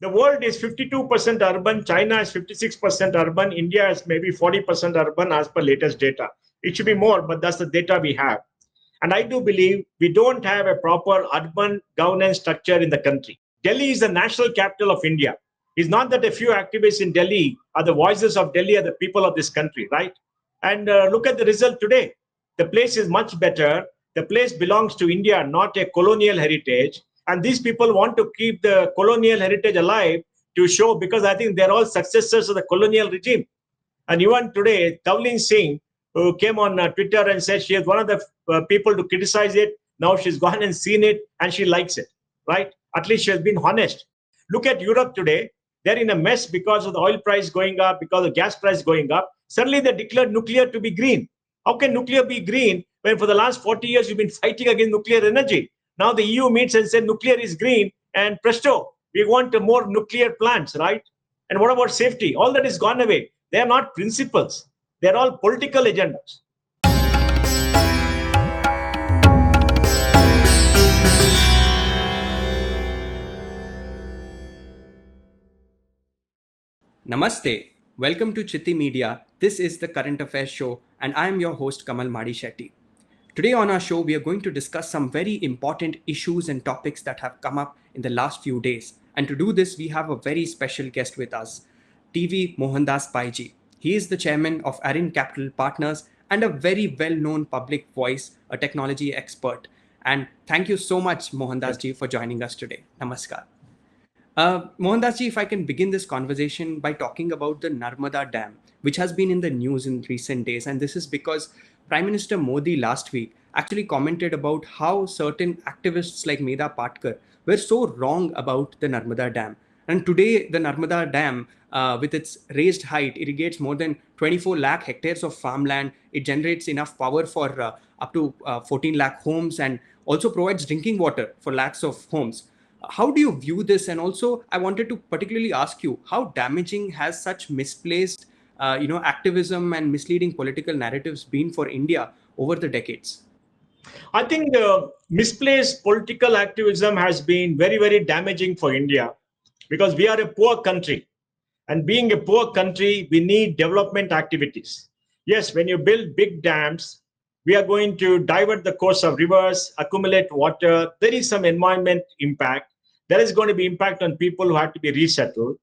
The world is 52% urban. China is 56% urban. India is maybe 40% urban as per latest data. It should be more, but that's the data we have. And I do believe we don't have a proper urban governance structure in the country. Delhi is the national capital of India. It's not that a few activists in Delhi are the voices of Delhi, are the people of this country, right? And look at the result today. The place is much better. The place belongs to India, not a colonial heritage. And these people want to keep the colonial heritage alive to show, because I think they're all successors of the colonial regime. And even today, Tavleen Singh, who came on Twitter and said she is one of the people to criticize it. Now she's gone and seen it and she likes it, right? At least she has been honest. Look at Europe today. They're in a mess because of the oil price going up, because of gas price going up. Suddenly they declared nuclear to be green. How can nuclear be green when for the last 40 years you've been fighting against nuclear energy? Now the EU meets and says nuclear is green, and presto, we want more nuclear plants, right? And what about safety? All that is gone away. They are not principles. They're all political agendas. Namaste. Welcome to Chitti Media. This is the Current Affairs Show, and I am your host Kamal Madi Shetty. Today on our show, we are going to discuss some very important issues and topics that have come up in the last few days. And to do this, we have a very special guest with us, TV Mohandas Pai ji. He is the chairman of Arin Capital Partners and a very well-known public voice, a technology expert. And thank you so much, Mohandas ji, for joining us today. Namaskar. Mohandas ji, if I can begin this conversation by talking about the Narmada Dam, which has been in the news in recent days. And this is because Prime Minister Modi last week actually commented about how certain activists like Medha Patkar were so wrong about the Narmada Dam. And today, the Narmada Dam, with its raised height, irrigates more than 24 lakh hectares of farmland. It generates enough power for up to 14 lakh homes and also provides drinking water for lakhs of homes. How do you view this? And also, I wanted to particularly ask you, how damaging has such misplaced activism and misleading political narratives been for India over the decades? I think the misplaced political activism has been very, very damaging for India because we are a poor country. And being a poor country, we need development activities. Yes, when you build big dams, we are going to divert the course of rivers, accumulate water. There is some environment impact. There is going to be impact on people who have to be resettled.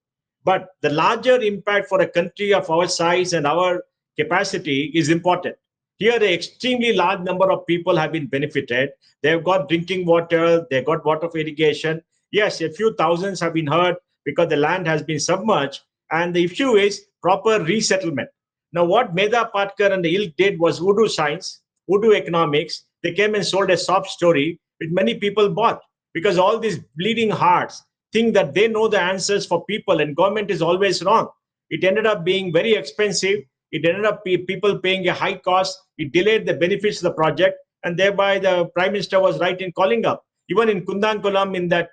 But the larger impact for a country of our size and our capacity is important. Here, an extremely large number of people have been benefited. They've got drinking water, they've got water for irrigation. Yes, a few thousands have been hurt because the land has been submerged. And the issue is proper resettlement. Now, what Medha Patkar and the ilk did was voodoo science, voodoo economics. They came and sold a sob story, which many people bought because all these bleeding hearts think that they know the answers for people and government is always wrong. It ended up being very expensive. It ended up people paying a high cost. It delayed the benefits of the project, and thereby the prime minister was right in calling up. Even in Kundankulam, in that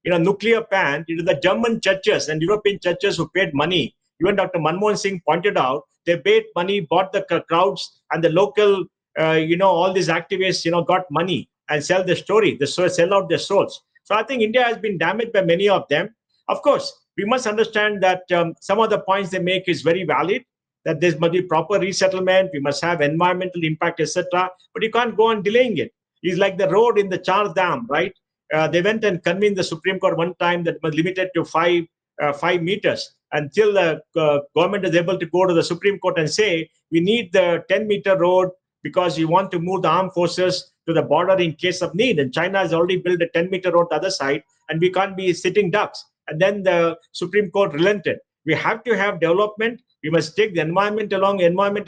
nuclear plant, it is the German churches and European churches who paid money. Even Dr. Manmohan Singh pointed out they paid money, bought the crowds, and the local, all these activists, got money and sell the story. They sell out their souls. So I think India has been damaged by many of them. Of course, we must understand that some of the points they make is very valid, that there must be proper resettlement, we must have environmental impact, etc. But you can't go on delaying it. It's like the road in the Char Dam, right? They went and convened the Supreme Court one time that was limited to 5 meters. Until the government is able to go to the Supreme Court and say, we need the 10-meter road because you want to move the armed forces to the border in case of need. And China has already built a 10-meter road the other side, and we can't be sitting ducks. And then the Supreme Court relented. We have to have development. We must take the environment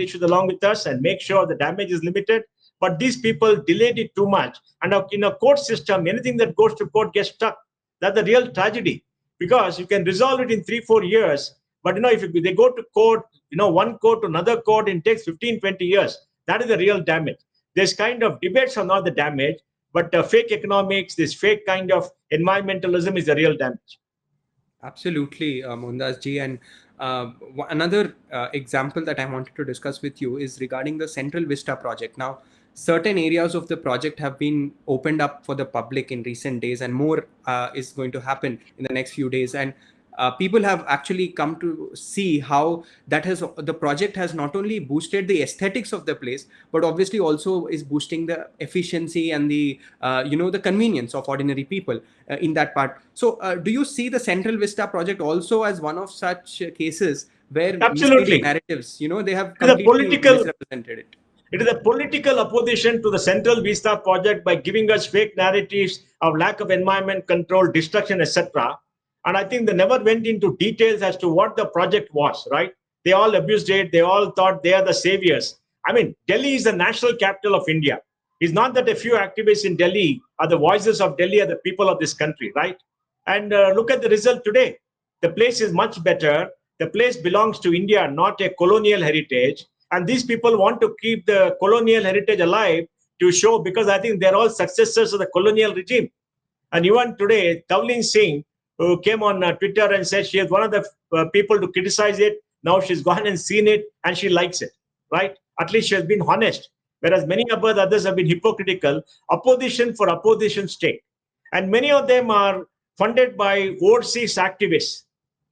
issues along with us and make sure the damage is limited. But these people delayed it too much. And in a court system, anything that goes to court gets stuck. That's the real tragedy. Because you can resolve it in 3-4 years. But if they go to court, one court to another court, it takes 15-20 years. That is the real damage. This kind of debates are not the damage, but fake economics, this fake kind of environmentalism is the real damage. Absolutely, Mohandas ji. And another example that I wanted to discuss with you is regarding the Central Vista project. Now, certain areas of the project have been opened up for the public in recent days, and more is going to happen in the next few days. And people have actually come to see how the project has not only boosted the aesthetics of the place, but obviously also is boosting the efficiency and the the convenience of ordinary people in that part. So do you see the Central Vista project also as one of such cases where misleading Absolutely. narratives, they have It is a completely political misrepresented it? It is a political opposition to the Central Vista project by giving us fake narratives of lack of environment control, destruction, etc. And I think they never went into details as to what the project was, right? They all abused it. They all thought they are the saviors. I mean, Delhi is the national capital of India. It's not that a few activists in Delhi are the voices of Delhi, are the people of this country, right? And look at the result today. The place is much better. The place belongs to India, not a colonial heritage. And these people want to keep the colonial heritage alive to show, because I think they're all successors of the colonial regime. And even today, Tavleen Singh, who came on Twitter and said she is one of the people to criticize it, now she's gone and seen it and she likes it, right? At least she has been honest. Whereas many of the others have been hypocritical, opposition for opposition's sake. And many of them are funded by overseas activists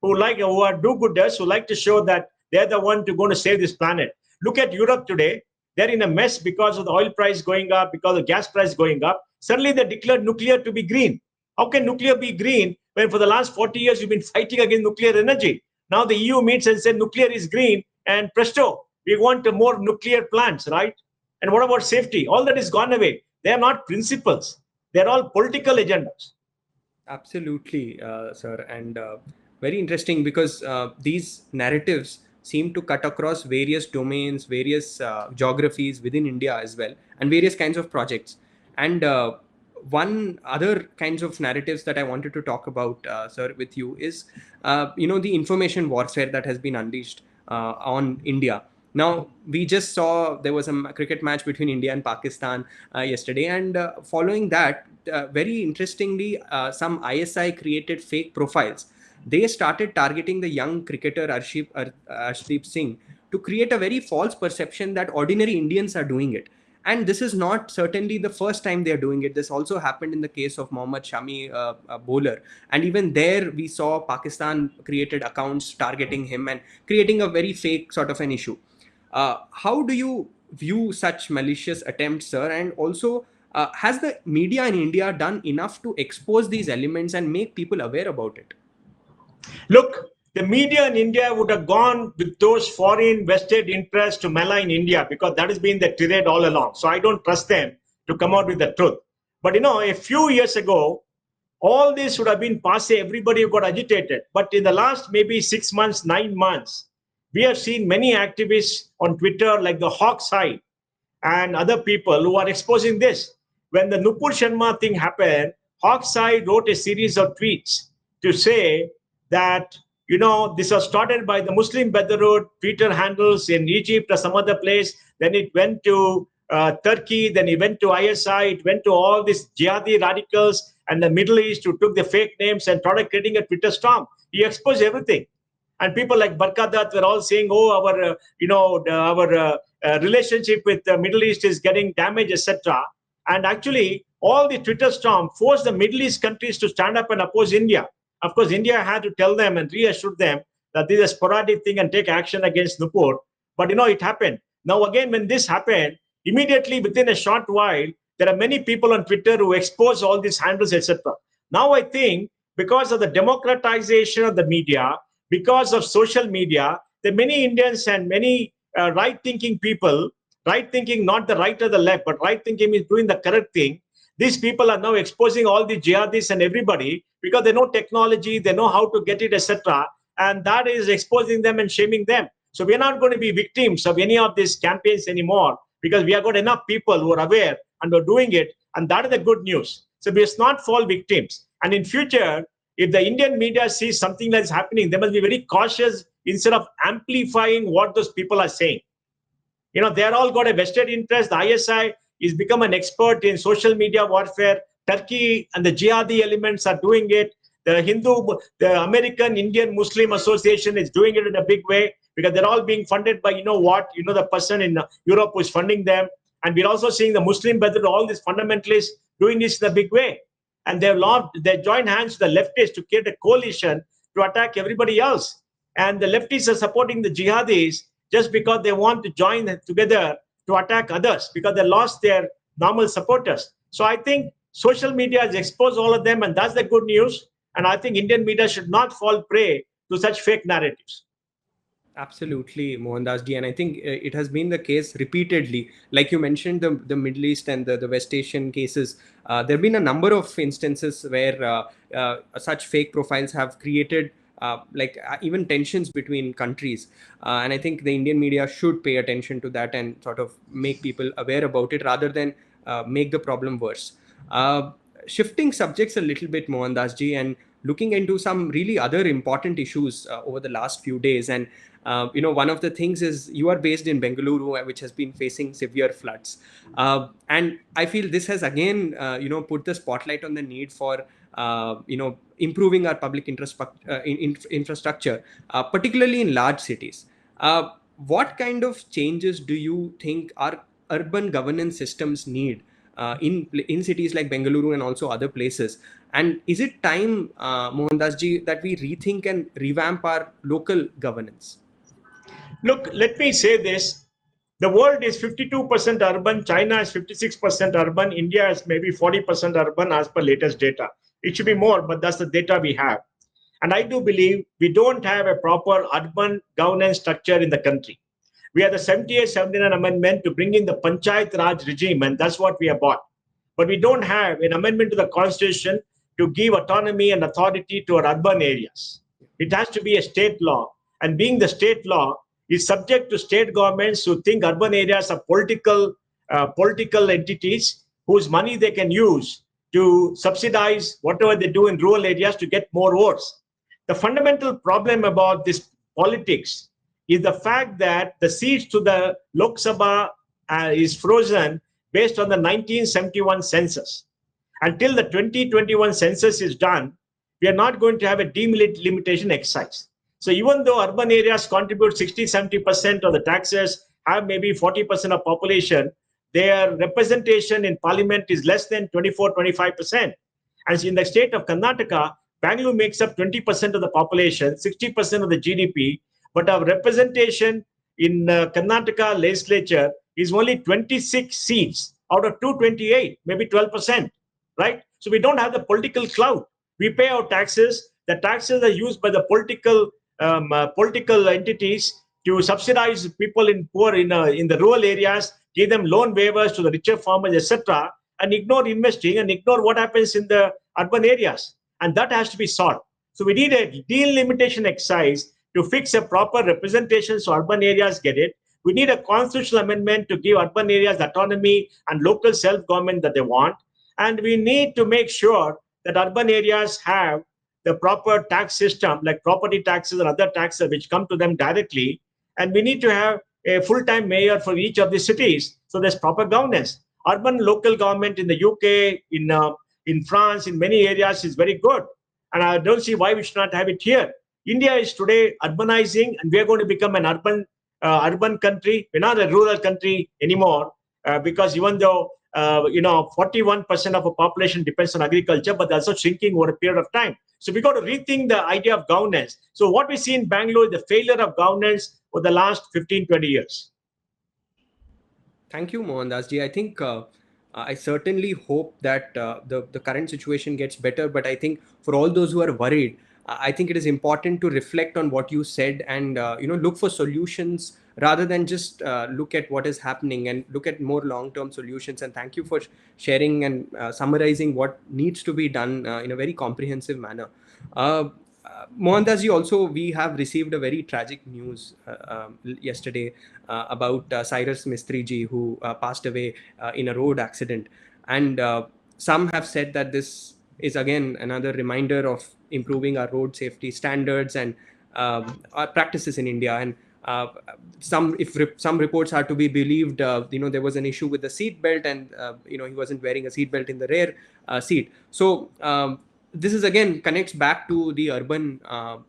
who are do-gooders, who like to show that they're the one to going to save this planet. Look at Europe today. They're in a mess because of the oil price going up, because of gas price going up. Suddenly they declared nuclear to be green. How can nuclear be green when for the last 40 years you've been fighting against nuclear energy? Now the EU meets and said nuclear is green, and presto, we want more nuclear plants, right? And what about safety? All that is gone away. They are not principles. They're all political agendas. Absolutely, sir. And very interesting, because these narratives seem to cut across various domains, various geographies within India as well, and various kinds of projects. And one other kinds of narratives that I wanted to talk about, sir, with you is, the information warfare that has been unleashed on India. Now, we just saw there was a cricket match between India and Pakistan yesterday, and following that, very interestingly, some ISI created fake profiles. They started targeting the young cricketer Arshdeep Singh to create a very false perception that ordinary Indians are doing it. And this is not certainly the first time they are doing it. This also happened in the case of Mohammad Shami, a bowler. And even there, we saw Pakistan created accounts targeting him and creating a very fake sort of an issue. How do you view such malicious attempts, sir? And also, has the media in India done enough to expose these elements and make people aware about it? Look, the media in India would have gone with those foreign vested interests to malign India, because that has been the tirade all along. So I don't trust them to come out with the truth. But a few years ago, all this would have been passe. Everybody got agitated. But in the last maybe 6 months, 9 months, we have seen many activists on Twitter, like the Hawks Eye and other people, who are exposing this. When the Nupur Sharma thing happened, Hawks Eye wrote a series of tweets to say that, this was started by the Muslim Brotherhood Twitter handles in Egypt or some other place. Then it went to Turkey, then it went to ISI, it went to all these jihadi radicals and the Middle East who took the fake names and started creating a Twitter storm. He exposed everything. And people like Barkadat were all saying, oh, our relationship with the Middle East is getting damaged, etc. And actually, all the Twitter storm forced the Middle East countries to stand up and oppose India. Of course, India had to tell them and reassure them that this is a sporadic thing and take action against Nupur. But it happened. Now again, when this happened, immediately within a short while, there are many people on Twitter who expose all these handles, etc. Now I think because of the democratization of the media, because of social media, the many Indians and many right-thinking people, right thinking, not the right or the left, but right thinking is doing the correct thing. These people are now exposing all the jihadis and everybody because they know technology, they know how to get it, etc. And that is exposing them and shaming them. So we're not going to be victims of any of these campaigns anymore, because we have got enough people who are aware and are doing it. And that is the good news. So we must not fall victims. And in future, if the Indian media sees something that's happening, they must be very cautious instead of amplifying what those people are saying. They're all got a vested interest. The ISI is become an expert in social media warfare. Turkey and the jihadi elements are doing it. The American Indian Muslim Association is doing it in a big way, because they're all being funded by, the person in Europe who's funding them. And we're also seeing the Muslim Brotherhood, all these fundamentalists doing this in a big way. And they joined hands with the leftists to create a coalition to attack everybody else. And the leftists are supporting the jihadis just because they want to join together to attack others because they lost their normal supporters. So I think social media has exposed all of them, and that's the good news. And I think Indian media should not fall prey to such fake narratives. Absolutely, Mohandas ji, and I think it has been the case repeatedly. Like you mentioned, the Middle East and the West Asian cases, there have been a number of instances where such fake profiles have created even tensions between countries. And I think the Indian media should pay attention to that and sort of make people aware about it rather than make the problem worse. Uh, Shifting subjects a little bit, Mohandas ji, and looking into some really other important issues over the last few days. And one of the things is you are based in Bengaluru, which has been facing severe floods. And I feel this has again, put the spotlight on the need for, improving our public infrastructure, particularly in large cities. What kind of changes do you think our urban governance systems need in cities like Bengaluru and also other places? And is it time, Mohandas ji, that we rethink and revamp our local governance? Look, let me say this. The world is 52% urban, China is 56% urban, India is maybe 40% urban as per latest data. It should be more, but that's the data we have. And I do believe we don't have a proper urban governance structure in the country. We have the 78-79 amendment to bring in the Panchayat Raj regime, and that's what we have bought. But we don't have an amendment to the constitution to give autonomy and authority to our urban areas. It has to be a state law. And being the state law, is subject to state governments who think urban areas are political entities whose money they can use to subsidize whatever they do in rural areas to get more votes. The fundamental problem about this politics is the fact that the seats to the Lok Sabha is frozen based on the 1971 census. Until the 2021 census is done, we are not going to have a delimitation exercise. So even though urban areas contribute 60-70% of the taxes, have maybe 40% of population, their representation in parliament is less than 24-25%. And in the state of Karnataka, Bangalore makes up 20% of the population, 60% of the GDP, but our representation in Karnataka legislature is only 26 seats out of 228, maybe 12%, right? So we don't have the political clout. We pay our taxes. The taxes are used by the political entities to subsidize people in the rural areas, give them loan waivers to the richer farmers, etc., and ignore investing and ignore what happens in the urban areas. And that has to be solved. So we need a delimitation exercise to fix a proper representation so urban areas get it. We need a constitutional amendment to give urban areas autonomy and local self-government that they want. And we need to make sure that urban areas have the proper tax system, like property taxes and other taxes which come to them directly. And we need to have a full-time mayor for each of the cities, so there's proper governance. Urban local government in the UK, in France, in many areas is very good, and I don't see why we should not have it here. India is today urbanizing, and we are going to become an urban country. We're not a rural country anymore, because even though 41% of our population depends on agriculture, but also shrinking over a period of time. So we got to rethink the idea of governance. So what we see in Bangalore is the failure of governance for the last 15-20 years. Thank you, Mohandas ji. I think I certainly hope that the current situation gets better. But I think for all those who are worried, I think it is important to reflect on what you said and look for solutions rather than just look at what is happening and look at more long-term solutions. And thank you for sharing and summarizing what needs to be done in a very comprehensive manner. Mohandas ji, also we have received a very tragic news yesterday about Cyrus Mistry ji, who passed away in a road accident. And some have said that this is again another reminder of improving our road safety standards and our practices in India. And some reports are to be believed, there was an issue with the seat belt, and he wasn't wearing a seat belt in the rear seat. So this is again connects back to the urban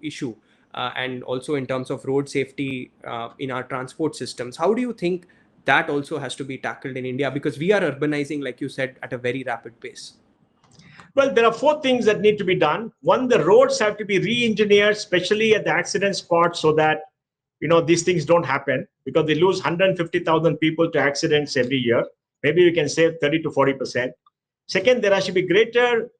issue, and also in terms of road safety in our transport systems. How do you think that also has to be tackled in India, because we are urbanizing, like you said, at a very rapid pace? Well, there are four things that need to be done. One, the roads have to be re-engineered, especially at the accident spots, so that these things don't happen, because they lose 150,000 people to accidents every year. Maybe we can save 30 to 40%. Second, there should be greater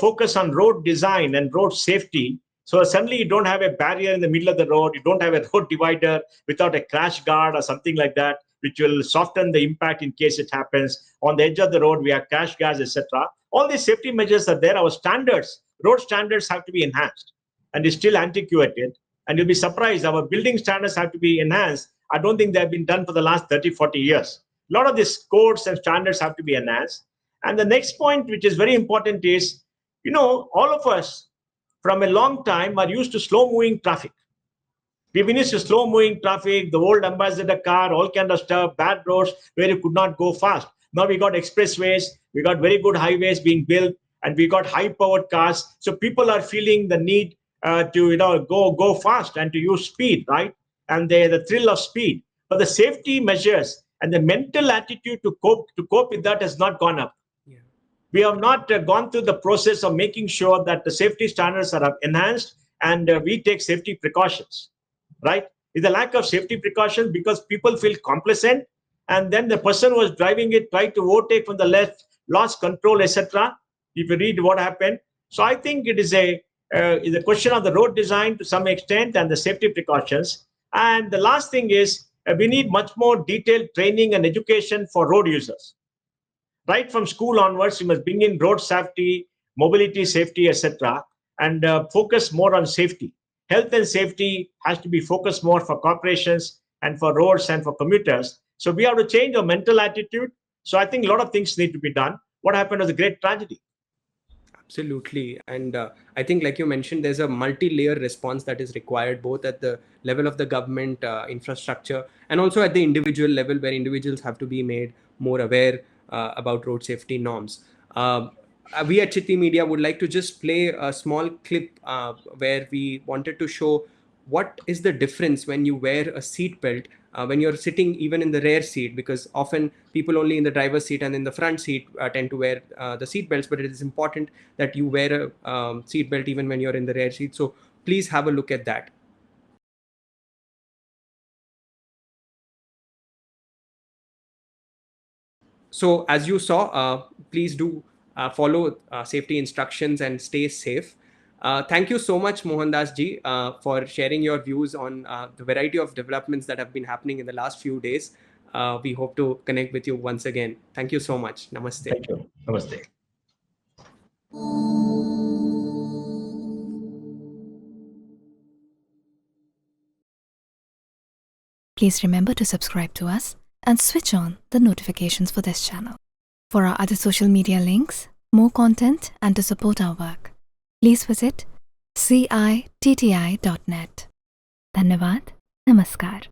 focus on road design and road safety. So suddenly you don't have a barrier in the middle of the road, you don't have a road divider without a crash guard or something like that, which will soften the impact in case it happens. On the edge of the road, we have crash guards, etc. All these safety measures are there. Our standards, road standards, have to be enhanced, and is still antiquated. And you'll be surprised, our building standards have to be enhanced. I don't think they've been done for the last 30, 40 years. A lot of these codes and standards have to be enhanced. And the next point, which is very important, is, all of us from a long time are used to slow moving traffic. We've been used to slow moving traffic, the old ambassador car, all kind of stuff, bad roads where you could not go fast. Now we got expressways, we got very good highways being built, and we got high powered cars. So people are feeling the need to go fast and to use speed, right? And the thrill of speed. But the safety measures and the mental attitude to cope with that has not gone up. Yeah. We have not gone through the process of making sure that the safety standards are enhanced, and we take safety precautions, right? It's a lack of safety precautions because people feel complacent, and then the person who was driving it tried to overtake from the left, lost control, etc. If you read what happened. So I think it is a question of the road design to some extent and the safety precautions. And the last thing is we need much more detailed training and education for road users. Right from school onwards, you must bring in road safety, mobility safety, etc., and focus more on safety. Health and safety has to be focused more for corporations and for roads and for commuters. So we have to change our mental attitude. So I think a lot of things need to be done. What happened was a great tragedy. Absolutely. And I think, like you mentioned, there's a multi-layer response that is required, both at the level of the government infrastructure and also at the individual level, where individuals have to be made more aware about road safety norms. We at Chitti Media would like to just play a small clip where we wanted to show what is the difference when you wear a seat belt when you're sitting even in the rear seat, because often people only in the driver's seat and in the front seat tend to wear the seat belts, but it is important that you wear a seat belt even when you're in the rear seat. So please have a look at that. So as you saw, please do follow safety instructions and stay safe. Thank you so much, Mohandas ji, for sharing your views on the variety of developments that have been happening in the last few days. We hope to connect with you once again. Thank you so much. Namaste. Thank you. Namaste. Please remember to subscribe to us and switch on the notifications for this channel. For our other social media links, more content, and to support our work, please visit citti.net. Dhanyavad. Namaskar.